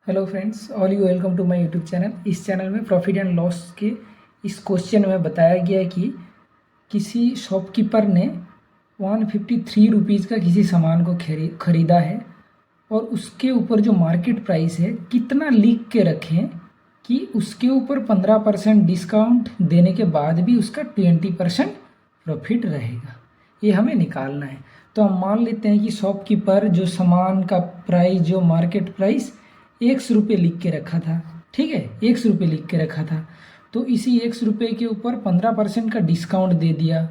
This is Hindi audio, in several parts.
Hello friends, all you welcome to my YouTube channel. इस चैनल में प्रॉफिट एंड लॉस के इस क्वेश्चन में बताया गया है कि किसी शॉपकीपर ने 153 रुपीज़ का किसी सामान को खरीदा है और उसके ऊपर जो मार्केट प्राइस है कितना लिख के रखें कि उसके ऊपर 15% डिस्काउंट देने के बाद भी उसका 20% प्रॉफिट रहेगा। ये हमें निकालना है। तो हम मान लेते हैं कि शॉपकीपर जो सामान का प्राइस, जो मार्केट प्राइस 100 रुपये लिख के रखा था, ठीक है, 100 रुपये लिख के रखा था। तो इसी 100 रुपये के ऊपर 15% का डिस्काउंट दे दिया।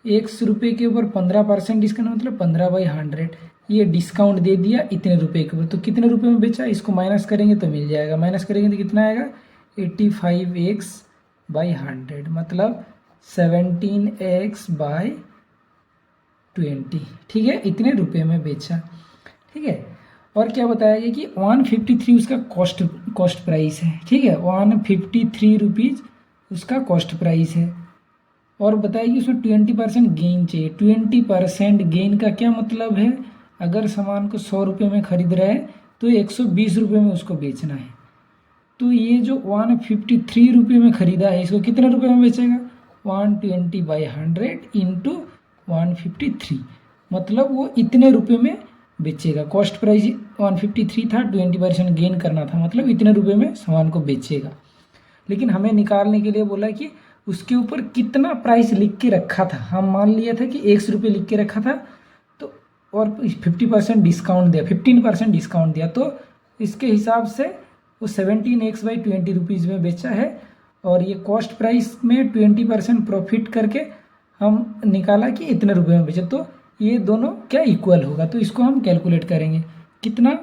100 रुपये के ऊपर 15% डिस्काउंट मतलब 15/100, ये डिस्काउंट दे दिया इतने रुपए के ऊपर। तो कितने रुपए में बेचा, इसको माइनस करेंगे तो मिल जाएगा। माइनस करेंगे तो कितना आएगा, 85x/100 मतलब 17x/20, ठीक है, इतने रुपए में बेचा, ठीक है। और क्या बताया गया कि 153 उसका कॉस्ट प्राइस है, ठीक है, 153 रुपीज़ उसका कॉस्ट प्राइस है। और बताया कि उसमें 20% गेन चाहिए। 20% गेन का क्या मतलब है, अगर सामान को 100 रुपये में खरीद रहा है तो 120 रुपये में उसको बेचना है। तो ये जो 153 रुपये में खरीदा है, इसको कितने रुपये में बेचेगा, 120/100 इंटू 153, मतलब वो इतने रुपये में बेचेगा। कॉस्ट प्राइस 153 था, 20% गेन करना था, मतलब इतने रुपये में सामान को बेचेगा। लेकिन हमें निकालने के लिए बोला कि उसके ऊपर कितना प्राइस लिख के रखा था। हम मान लिया था कि 100 रुपये लिख के रखा था, तो और 50% डिस्काउंट दिया, 15% डिस्काउंट दिया, तो इसके हिसाब से वो 17x/20 रुपीज़ में बेचा है। और ये कॉस्ट प्राइस में 20% प्रॉफिट करके हम निकाला कि इतने रुपये में बेचा। तो ये दोनों क्या इक्वल होगा, तो इसको हम कैलकुलेट करेंगे। कितना,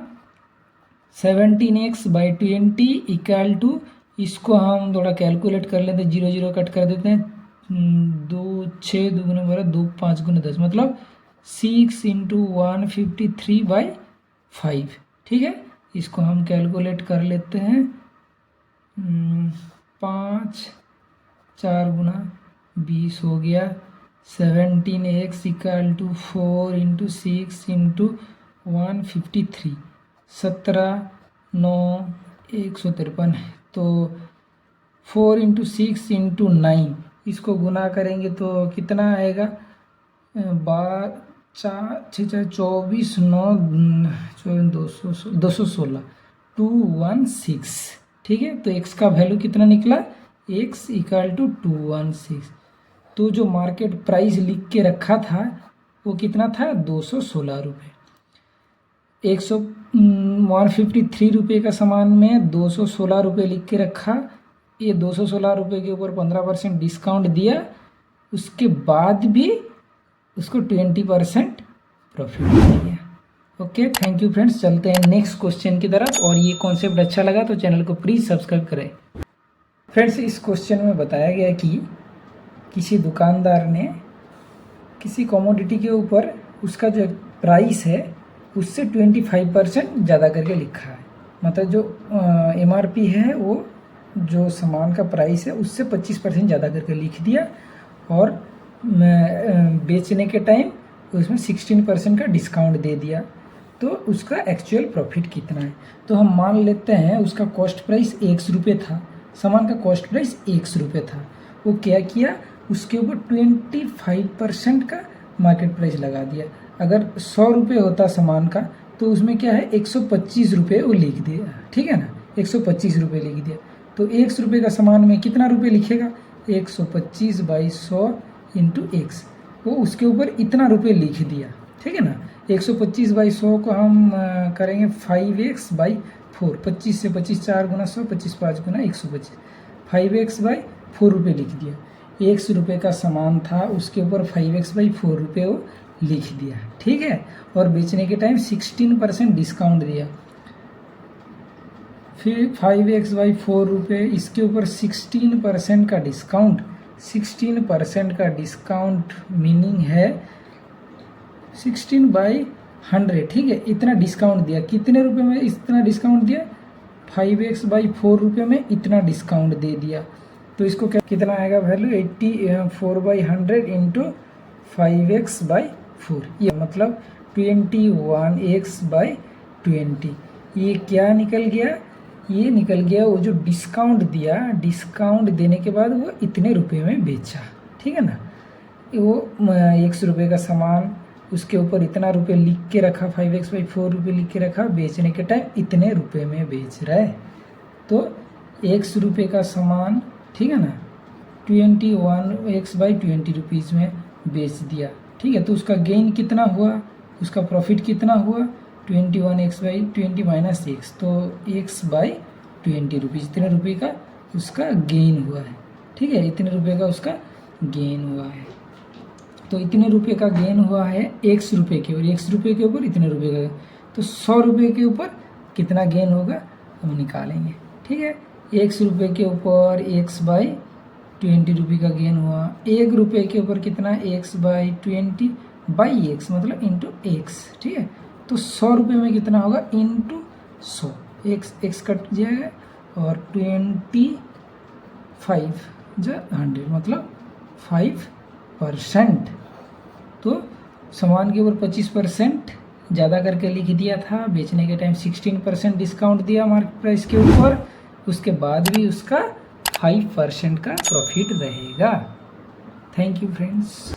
17x/20 इक्वल टू, इसको हम थोड़ा कैलकुलेट कर लेते हैं, 0 0 कट कर देते हैं, 2 6 2 गुना 12, 2 5 गुना 10, मतलब 6 इंटू 153/5, ठीक है। इसको हम कैलकुलेट कर लेते हैं, 5 4 गुना 20 हो गया। 17x equal to 4 into 6 into 153, 17 9 153, तो 4 इंटू 6 इंटू 9, इसको गुना करेंगे तो कितना आएगा, 4 6 24 9 216 216, ठीक है। तो x का वैल्यू कितना निकला, x इक्वल टू 216। तो जो मार्केट प्राइस लिख के रखा था वो कितना था, 216 रुपये। 153 रुपये का सामान में 216 रुपये लिख के रखा। ये 216 रुपये के ऊपर 15% डिस्काउंट दिया, उसके बाद भी उसको 20% प्रॉफिट दिया। Okay, thank you friends. चलते हैं नेक्स्ट क्वेश्चन की तरफ। और ये कॉन्सेप्ट अच्छा लगा तो चैनल को प्लीज़ सब्सक्राइब करें। फ्रेंड्स, इस क्वेश्चन में बताया गया कि किसी दुकानदार ने किसी कमोडिटी के ऊपर उसका जो प्राइस है उससे 25% ज़्यादा करके लिखा है। मतलब जो MRP है वो जो सामान का प्राइस है उससे 25% ज़्यादा करके लिख दिया, और बेचने के टाइम उसमें 16% का डिस्काउंट दे दिया। तो उसका एक्चुअल प्रॉफिट कितना है, तो हम मान लेते हैं उसका कॉस्ट प्राइस 100 रुपये था, सामान का कॉस्ट प्राइस 100 रुपये था। वो क्या किया, उसके ऊपर 25% का मार्केट प्राइस लगा दिया। अगर 100 रुपये होता सामान का तो उसमें क्या है, 125 रुपये वो लिख दिया, ठीक है ना, 125 रुपये लिख दिया। तो 100 रुपये का सामान में कितना रुपये लिखेगा, 125/100 इंटू x, वो उसके ऊपर इतना रुपये लिख दिया, ठीक है ना। 125/100 को हम करेंगे 5x/4, 25 से 25 4 गुना 100, 25 5 गुना 125, 5x/4 रुपये लिख दिया। 100 रुपये का सामान था, उसके ऊपर 5x/4 रुपये वो लिख दिया, ठीक है। और बेचने के टाइम 16% डिस्काउंट दिया। फिर 5x/4 रुपये, इसके ऊपर 16% का डिस्काउंट, 16% का डिस्काउंट मीनिंग है 16/100, ठीक है। इतना डिस्काउंट दिया, कितने रुपए में इतना डिस्काउंट दिया, 5x/4 रुपये में इतना डिस्काउंट दे दिया। तो इसको क्या कितना आएगा वैल्यू, 84/100 इंटू 5x/4, ये मतलब 21x/20, ये क्या निकल गया, ये निकल गया वो जो डिस्काउंट दिया, डिस्काउंट देने के बाद वो इतने रुपए में बेचा, ठीक है ना। वो 100 रुपये का सामान, उसके ऊपर इतना रुपए लिख के रखा, 5x/4 रुपये लिख के रखा, बेचने के टाइम इतने रुपए में बेच रहा है। तो 100 रुपये का सामान, ठीक है ना, 21x/20 रुपीज़ में बेच दिया, ठीक है। तो उसका गेन कितना हुआ, उसका प्रॉफिट कितना हुआ, 21x/20 माइनस x, तो x/20 रुपीज़, इतने रुपये का उसका गेन हुआ है, ठीक है। इतने रुपये का उसका गेन हुआ है। तो इतने रुपये का गेन हुआ है 100 रुपये के ऊपर, 100 रुपये के ऊपर इतने रुपये का, तो 100 रुपये के ऊपर कितना गेन होगा हम निकालेंगे, ठीक है। 100 रुपये के ऊपर x/20 रुपये का गेन हुआ, 1 रुपये के ऊपर कितना, x/20/x मतलब इंटू x, ठीक है। तो 100 रुपये में कितना होगा, इंटू 100, x कट जाएगा और 25 जो 100 मतलब 5%। तो सामान के ऊपर 25% ज़्यादा करके लिख दिया था, बेचने के टाइम 16% डिस्काउंट दिया मार्केट प्राइस के ऊपर, उसके बाद भी उसका 5% का प्रॉफिट रहेगा। Thank you friends.